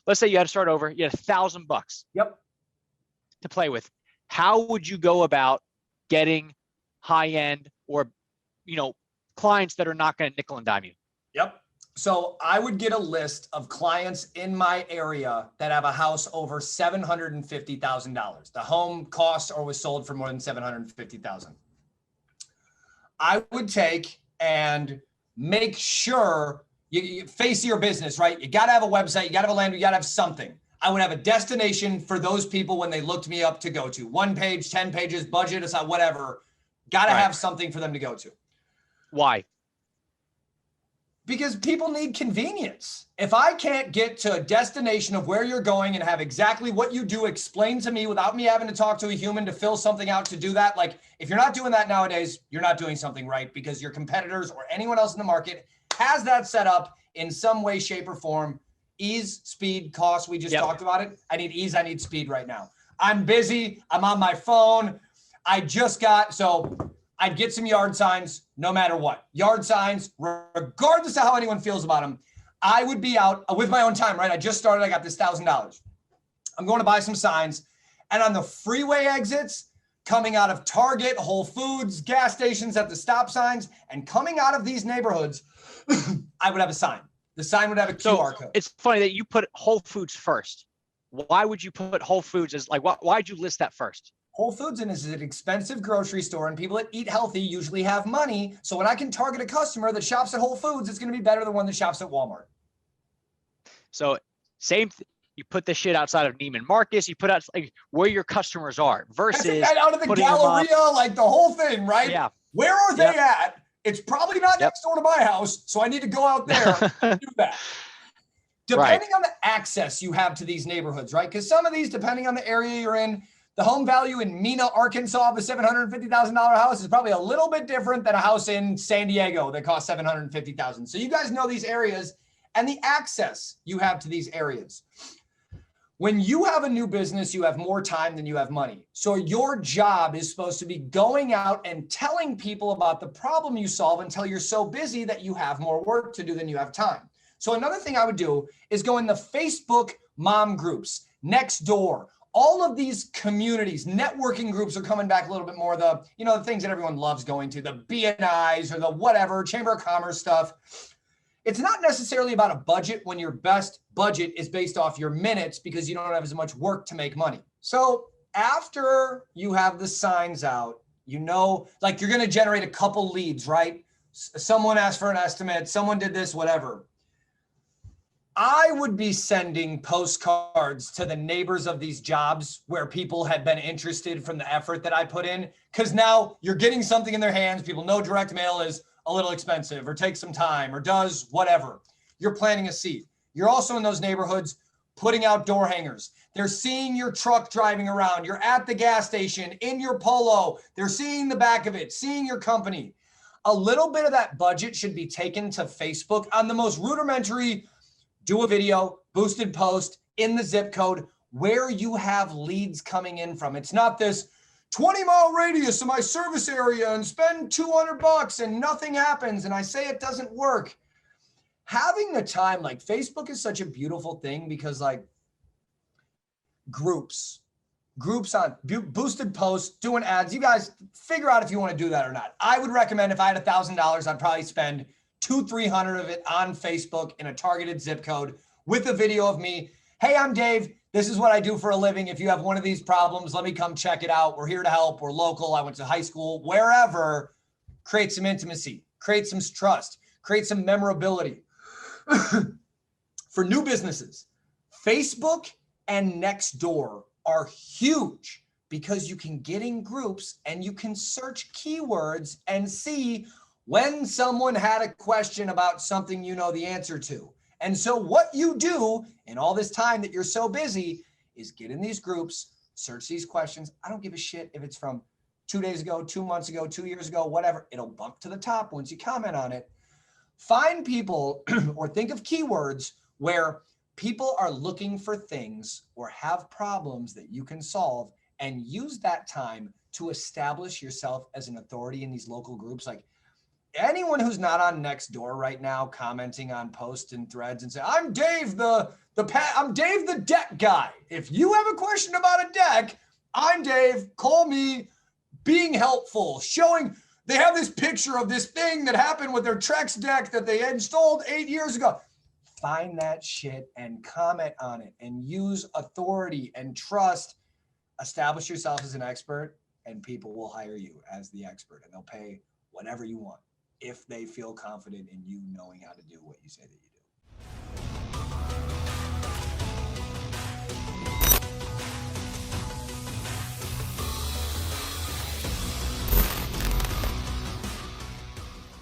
let's say you had to start over, you had $1,000 Yep. to play with. How would you go about getting high-end or, clients that are not going to nickel and dime you? Yep. So I would get a list of clients in my area that have a house over $750,000. The home cost or was sold for more than $750,000. I would take and make sure you face your business, right? You got to have a website, you got to have a landing, you got to have something. I would have a destination for those people when they looked me up to go to. 1 page, 10 pages, budget, aside, whatever. Got to have something for them to go to. Why? Because people need convenience. If I can't get to a destination of where you're going and have exactly what you do explained to me without me having to talk to a human to fill something out to do that, like if you're not doing that nowadays, you're not doing something right, because your competitors or anyone else in the market has that set up in some way, shape, or form. Ease, speed, cost. We just talked about it. I need ease. I need speed right now. I'm busy. I'm on my phone. I'd get some yard signs no matter what. Yard signs, regardless of how anyone feels about them. I would be out with my own time, right? I just started. I got this $1,000. I'm going to buy some signs. And on the freeway exits, coming out of Target, Whole Foods, gas stations at the stop signs, and coming out of these neighborhoods, I would have a sign. The sign would have a QR code. It's funny that you put Whole Foods first. Why would you put Whole Foods as why'd you list that first? Whole Foods is an expensive grocery store, and people that eat healthy usually have money. So when I can target a customer that shops at Whole Foods, it's going to be better than one that shops at Walmart. So you put this shit outside of Neiman Marcus, you put out where your customers are versus out of the Galleria, like the whole thing, right? Yeah. Where are they at? It's probably not next door to my house, so I need to go out there and do that. Depending on the access you have to these neighborhoods, right? Because some of these, depending on the area you're in, the home value in Mena, Arkansas of a $750,000 house is probably a little bit different than a house in San Diego that costs $750,000. So you guys know these areas and the access you have to these areas. When you have a new business, you have more time than you have money. So your job is supposed to be going out and telling people about the problem you solve until you're so busy that you have more work to do than you have time. So another thing I would do is go in the Facebook mom groups, Nextdoor, all of these communities. Networking groups are coming back a little bit more. The things that everyone loves going to, the BNIs or the whatever, Chamber of Commerce stuff. It's not necessarily about a budget when your best budget is based off your minutes because you don't have as much work to make money. So after you have the signs out, you're going to generate a couple leads, right? Someone asked for an estimate. Someone did this, whatever. I would be sending postcards to the neighbors of these jobs where people had been interested from the effort that I put in, because now you're getting something in their hands. People know direct mail is a little expensive or takes some time or does whatever. You're planting a seed. You're also in those neighborhoods putting out door hangers. They're seeing your truck driving around. You're at the gas station in your Polo. They're seeing the back of it, seeing your company. A little bit of that budget should be taken to Facebook on the most rudimentary. Do a video, boosted post in the zip code where you have leads coming in from. It's not this 20-mile radius of my service area and spend $200 and nothing happens. And I say it doesn't work. Having the time, Facebook is such a beautiful thing because groups on boosted posts, doing ads, you guys figure out if you want to do that or not. I would recommend if I had $1,000, I'd probably spend $200-300 of it on Facebook in a targeted zip code with a video of me. Hey, I'm Dave. This is what I do for a living. If you have one of these problems, let me come check it out. We're here to help. We're local. I went to high school, wherever. Create some intimacy, create some trust, create some memorability. For new businesses, Facebook and Nextdoor are huge because you can get in groups and you can search keywords and see when someone had a question about something you know the answer to. And so what you do in all this time that you're so busy is get in these groups, search these questions. I don't give a shit if it's from 2 days ago, 2 months ago, 2 years ago, whatever. It'll bump to the top once you comment on it. Find people or think of keywords where people are looking for things or have problems that you can solve, and use that time to establish yourself as an authority in these local groups. Anyone who's not on Nextdoor right now commenting on posts and threads and say, I'm Dave, the I'm Dave the deck guy. If you have a question about a deck, I'm Dave. Call me. Being helpful, showing. They have this picture of this thing that happened with their Trex deck that they installed 8 years ago. Find that shit and comment on it and use authority and trust. Establish yourself as an expert, and people will hire you as the expert, and they'll pay whatever you want if they feel confident in you knowing how to do what you say that you